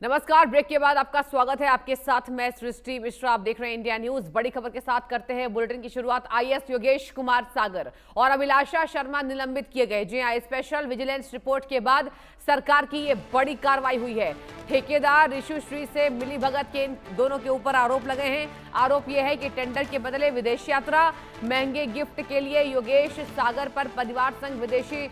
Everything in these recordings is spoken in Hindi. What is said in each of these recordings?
नमस्कार। ब्रेक के बाद आपका स्वागत है। आपके साथ मैं सृष्टि मिश्रा। आप देख रहे हैं इंडिया न्यूज। बड़ी खबर के साथ करते हैं बुलेटिन की शुरुआत। आईएएस योगेश कुमार सागर और अभिलाषा शर्मा निलंबित किए गए। जी हां, स्पेशल विजिलेंस रिपोर्ट के बाद सरकार की ये बड़ी कार्रवाई हुई है। ठेकेदार ऋषुश्री से मिलीभगत के इन दोनों के ऊपर आरोप लगे हैं। आरोप यह है कि टेंडर के बदले विदेश यात्रा, महंगे गिफ्ट के लिए योगेश सागर पर परिवार संग विदेशी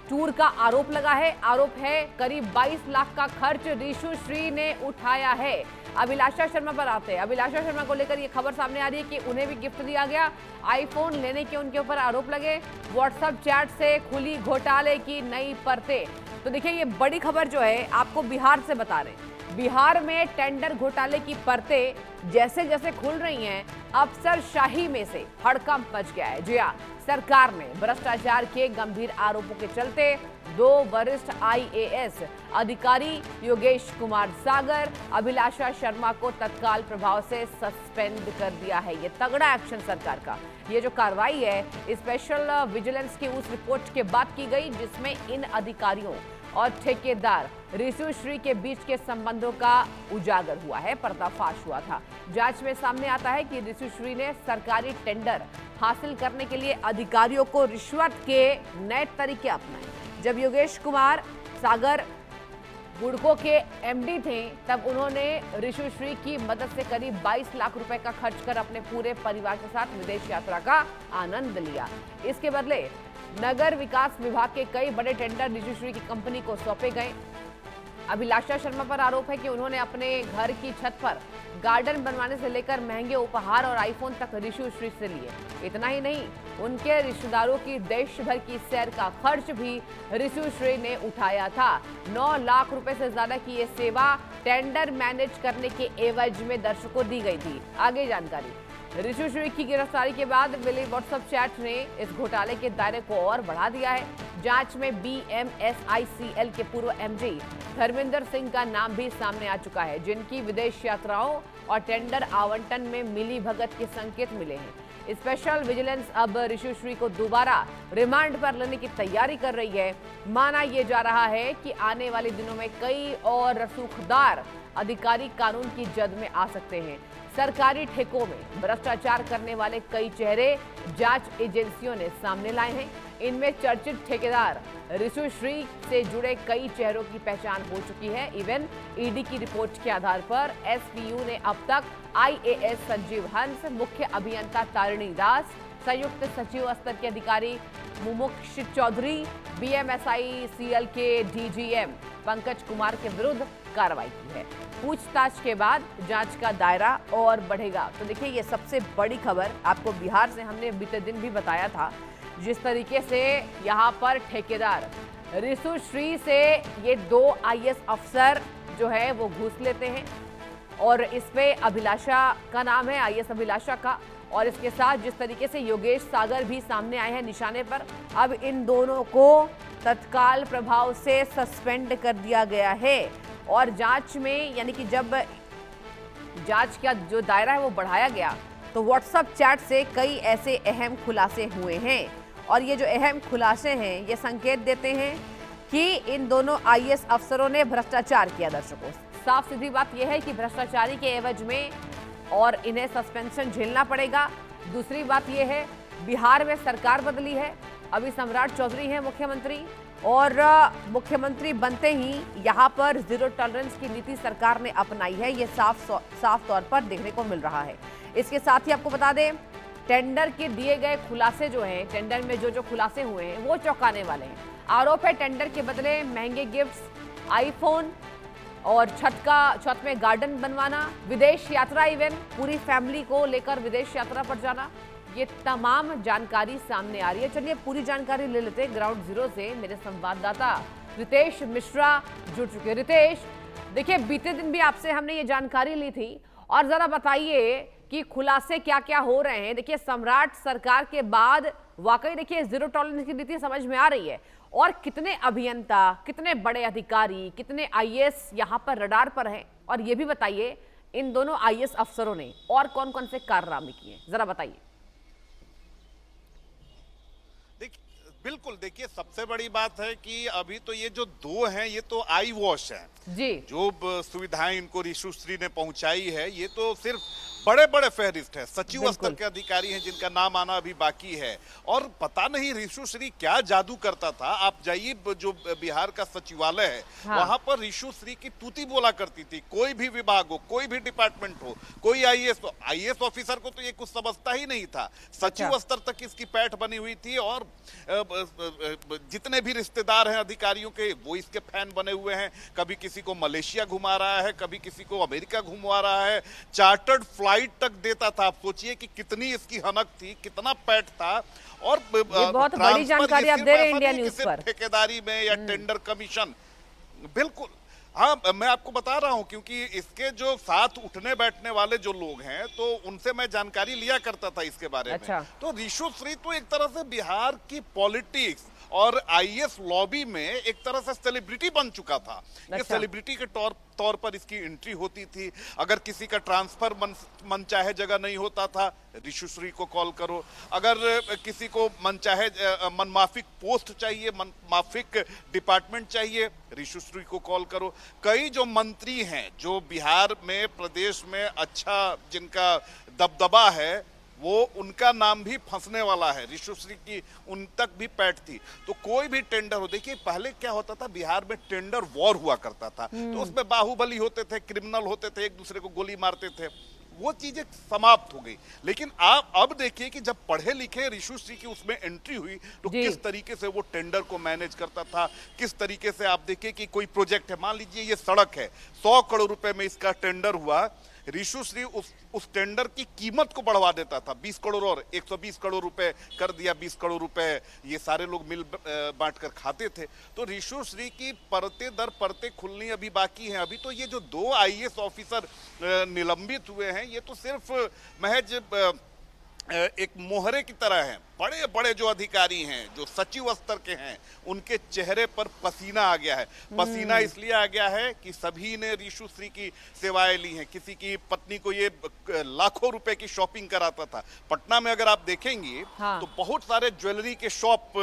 टूर का आरोप लगा है। आरोप है करीब 22 लाख का खर्च ऋषुश्री ने उठाया है। अभिलाषा शर्मा पर आते हैं। अभिलाषा शर्मा को लेकर ये खबर सामने आ रही है कि उन्हें भी गिफ्ट दिया गया, आईफोन लेने के उनके ऊपर आरोप लगे। व्हाट्सएप चैट से खुली घोटाले की नई परतें। तो देखिए, ये बड़ी खबर जो है आपको बिहार से बता रहे हैं। बिहार में टेंडर घोटाले की परतें जैसे जैसे खुल रही हैं, अफसरशाही में से हड़कंप मच गया है। जी हां, सरकार ने भ्रष्टाचार के गंभीर आरोपों के चलते 2 वरिष्ठ आईएएस अधिकारी योगेश कुमार सागर, अभिलाषा शर्मा को तत्काल प्रभाव से सस्पेंड कर दिया है। ये तगड़ा एक्शन सरकार का। ये जो कार्रवाई है स्पेशल विजिलेंस की उस रिपोर्ट के बाद की गई जिसमें इन अधिकारियों और ठेकेदार ऋषुश्री के बीच के संबंधों का उजागर हुआ है, पर्दाफाश हुआ था। जांच में सामने आता है कि ऋषुश्री ने सरकारी टेंडर हासिल करने के लिए अधिकारियों को रिश्वत के नए तरीके अपनाए। जब योगेश कुमार सागर बुडको के एमडी थे, तब उन्होंने ऋषुश्री की मदद से करीब 22 लाख रुपए का खर्च कर अपने पूरे परिवार के साथ विदेश यात्रा का आनंद लिया। इसके बदले नगर विकास विभाग के कई बड़े टेंडर ऋषुश्री की कंपनी को सौंपे गए। अभिलाषा शर्मा पर आरोप है कि उन्होंने अपने घर की छत पर गार्डन बनवाने से लेकर महंगे उपहार और आईफोन तक ऋषुश्री से लिए। इतना ही नहीं, उनके रिश्तेदारों की देश भर की सैर का खर्च भी ऋषुश्री ने उठाया था। 9 लाख रुपए से ज्यादा की ये सेवा टेंडर मैनेज करने के एवज में दर्शकों दी गई थी। आगे जानकारी। ऋषुश्री की गिरफ्तारी के बाद मिली व्हाट्सएप चैट ने इस घोटाले के दायरे को और बढ़ा दिया है। जांच में बीएमएसआईसीएल के पूर्व एमडी धर्मेंद्र सिंह का नाम भी सामने आ चुका है, जिनकी विदेश यात्राओं और टेंडर आवंटन में मिली भगत के संकेत मिले हैं। स्पेशल विजिलेंस अब ऋषुश्री को दोबारा रिमांड पर लेने की तैयारी कर रही है। माना यह जा रहा है कि आने वाले दिनों में कई और रसूखदार अधिकारी कानून की जद में आ सकते हैं। सरकारी ठेकों में भ्रष्टाचार करने वाले कई चेहरे जांच एजेंसियों ने सामने लाए हैं। इनमें चर्चित ठेकेदार ऋषुश्री से जुड़े कई चेहरों की पहचान हो चुकी है। इवन ईडी की रिपोर्ट के आधार पर एसपीयू ने अब तक आईएएस संजीव हंस, मुख्य अभियंता तारिणी दास, संयुक्त सचिव स्तर के अधिकारी मुमुक्ष चौधरी, बीएमएसआईसीएल के डीजीएम पंकज कुमार के विरुद्ध कार्रवाई की है। पूछताछ के बाद जांच का दायरा और बढ़ेगा। तो देखिए, ये सबसे बड़ी खबर आपको बिहार से हमने बीते दिन भी बताया था। जिस तरीके से यहाँ पर ठेकेदार ऋषुश्री से ये 2 आईएएस अफसर जो है वो घूस लेते हैं और इस पे अभिलाषा का नाम है, आईएएस अभिलाषा का। और इसके साथ जिस तरीके से योगेश सागर भी सामने आए हैं निशाने पर, अब इन दोनों को तत्काल प्रभाव से सस्पेंड कर दिया गया है। और जांच में, यानी कि जब जांच का जो दायरा है वो बढ़ाया गया, तो व्हाट्सएप चैट से कई ऐसे अहम खुलासे हुए हैं। और ये जो अहम खुलासे हैं ये संकेत देते हैं कि इन दोनों आईएएस अफसरों ने भ्रष्टाचार किया। दर्शकों, साफ सीधी बात यह है कि भ्रष्टाचारी के एवज में और इन्हें सस्पेंशन झेलना पड़ेगा। दूसरी बात यह है, बिहार में सरकार बदली है। अभी सम्राट चौधरी हैं मुख्यमंत्री, और मुख्यमंत्री बनते ही यहाँ पर जीरो टॉलरेंस की नीति सरकार ने अपनाई है। ये साफ तौर पर देखने को मिल रहा है। इसके साथ ही आपको बता दें, टेंडर के दिए गए खुलासे जो हैं, टेंडर में जो खुलासे हुए हैं वो चौंकाने वाले हैं। आरोप है टेंडर के बदले महंगे गिफ्ट्स, आईफोन और छत में गार्डन बनवाना, विदेश यात्रा, इवन पूरी फैमिली को लेकर विदेश यात्रा पर जाना। ये तमाम जानकारी सामने आ रही है। चलिए पूरी जानकारी ले लेते हैं ग्राउंड जीरो से। मेरे संवाददाता रितेश मिश्रा जुड़ चुके हैं। रितेश, देखिए, बीते दिन भी आपसे हमने ये जानकारी ली थी, और जरा बताइए कि खुलासे क्या क्या हो रहे हैं। देखिए, सम्राट सरकार के बाद वाकई देखिए जीरो टॉलरेंस की नीति समझ में आ रही है, और कितने अभियंता, कितने बड़े अधिकारी, कितने आईएएस यहाँ पर रडार पर हैं। और ये भी बताइए, इन दोनों आईएएस अफसरों ने और कौन कौन से कारनामे किए, जरा बताइए। बिल्कुल, देखिए सबसे बड़ी बात है कि अभी तो ये जो दो हैं ये तो आई वॉश हैं। जी। जो सुविधाएं इनको ऋषुश्री ने पहुंचाई है ये तो सिर्फ बड़े बड़े फहरिस्त हैं, सचिव स्तर बिल्कुल। के अधिकारी हैं जिनका नाम आना अभी बाकी है। और पता नहीं ऋषुश्री क्या जादू करता था। आप जाइए जो बिहार का सचिवालय है, हाँ। वहां पर ऋषुश्री की तूती बोला करती थी। कोई भी विभाग हो, कोई भी डिपार्टमेंट हो, कोई आईएएस ऑफिसर को तो ये कुछ समझता ही नहीं था। सचिव स्तर तक इसकी पैठ बनी हुई थी और जितने भी रिश्तेदार हैं अधिकारियों के वो इसके फैन बने हुए हैं। कभी किसी को मलेशिया घुमा रहा है, कभी किसी को अमेरिका घुमा रहा है, चार्टर्ड फ्लाइट तक देता था। आप सोचिए कि कितनी इसकी हनक थी, कितना पैठ था। और ये बहुत बड़ी जानकारी आप दे रहे हैं इंडिया न्यूज पर। ठेकेदारी में या टेंडर कमीशन, बिल्कुल। हाँ, मैं आपको बता रहा हूं क्योंकि इसके जो साथ उठने बैठने वाले जो लोग हैं तो उनसे मैं जानकारी लिया करता था इसके बारे अच्छा। में। तो ऋषुश्री तो एक तरह से बिहार की पॉलिटिक्स और आईएएस लॉबी में एक तरह से सेलिब्रिटी बन चुका था। अच्छा। ये सेलिब्रिटी के तौर पर इसकी एंट्री होती थी। अगर किसी का ट्रांसफर मन चाहे जगह नहीं होता था, ऋषुश्री को कॉल करो। अगर किसी को मनमाफिक पोस्ट चाहिए, मनमाफिक डिपार्टमेंट चाहिए, ऋषुश्री को कॉल करो। कई जो मंत्री हैं जो बिहार में प्रदेश में अच्छा जिनका दबदबा है, वो उनका नाम भी फंसने वाला है। ऋषुश्री की उन तक भी पैठ थी। तो कोई भी टेंडर हो, देखिए पहले क्या होता था, बिहार में टेंडर वॉर हुआ करता था। तो उसमें बाहुबली होते थे, क्रिमिनल होते थे, एक दूसरे को गोली मारते थे। वो चीजें समाप्त हो गई। लेकिन आप अब देखिए कि जब पढ़े लिखे ऋषुश्री की उसमें एंट्री हुई तो किस तरीके से वो टेंडर को मैनेज करता था। किस तरीके से आप देखिए कि कोई प्रोजेक्ट है, मान लीजिए ये सड़क है, 100 करोड़ रुपए में इसका टेंडर हुआ। ऋषुश्री उस टेंडर की कीमत को बढ़वा देता था। 20 करोड़ और 120 करोड़ रुपए कर दिया, 20 करोड़ रुपए ये सारे लोग मिल बांट कर खाते थे। तो ऋषुश्री की परते दर परते खुलनी अभी बाकी हैं। अभी तो ये जो 2 आईएएस ऑफिसर निलंबित हुए हैं, ये तो सिर्फ महज एक मोहरे की तरह है। बड़े बड़े जो अधिकारी हैं, जो सचिव स्तर के हैं, उनके चेहरे पर पसीना आ गया है। पसीना इसलिए आ गया है कि सभी ने ऋषुश्री की सेवाएं ली हैं। किसी की पत्नी को ये लाखों रुपए की शॉपिंग कराता था। पटना में अगर आप देखेंगे हाँ। तो बहुत सारे ज्वेलरी के शॉप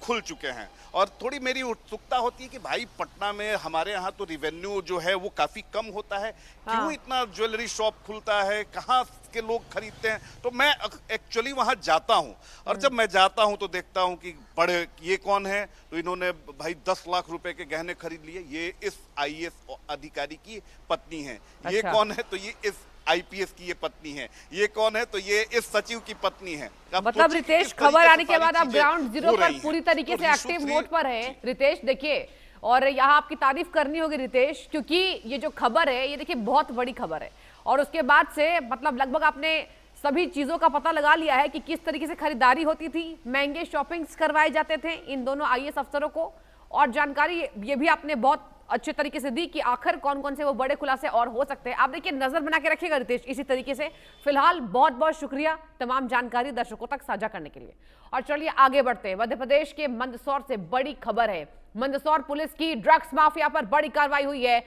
खुल चुके हैं। और थोड़ी मेरी उत्सुकता होती है कि भाई पटना में हमारे यहाँ तो रिवेन्यू जो है वो काफी कम होता है, क्यों इतना ज्वेलरी शॉप खुलता है, कहाँ के लोग खरीदते हैं। तो मैं एक्चुअली वहां जाता हूं और जब मैं जाता हूं तो देखता हूं कि बड़े ये कौन है, तो इन्होंने भाई 10 लाख रुपए के गहने खरीद लिए। ये इस आईएएस अधिकारी की पत्नी है। ये अच्छा। कौन है, तो ये इस आईपीएस की ये पत्नी है। ये कौन है, तो ये इस सचिव की पत्नी है। मतलब रितेश, खबर आने के बाद आप ग्राउंड जीरो पर पूरी तरीके से एक्टिव मोड पर है रितेश। देखिए, और यहाँ आपकी तारीफ करनी होगी रितेश, क्योंकि ये जो खबर है ये देखिए बहुत बड़ी खबर है। और उसके बाद से मतलब लगभग आपने सभी चीजों का पता लगा लिया है कि किस तरीके से खरीदारी होती थी, महंगे शॉपिंग्स करवाए जाते थे इन दोनों आईएएस अफसरों को। और जानकारी ये भी आपने बहुत अच्छे तरीके से दी कि आखिर कौन कौन से वो बड़े खुलासे और हो सकते हैं। आप देखिए, नजर बना के रखिएगा रितेश इसी तरीके से। फिलहाल बहुत बहुत शुक्रिया तमाम जानकारी दर्शकों तक साझा करने के लिए। और चलिए आगे बढ़ते हैं। मध्य प्रदेश के मंदसौर से बड़ी खबर है। मंदसौर पुलिस की ड्रग्स माफिया पर बड़ी कार्रवाई हुई है।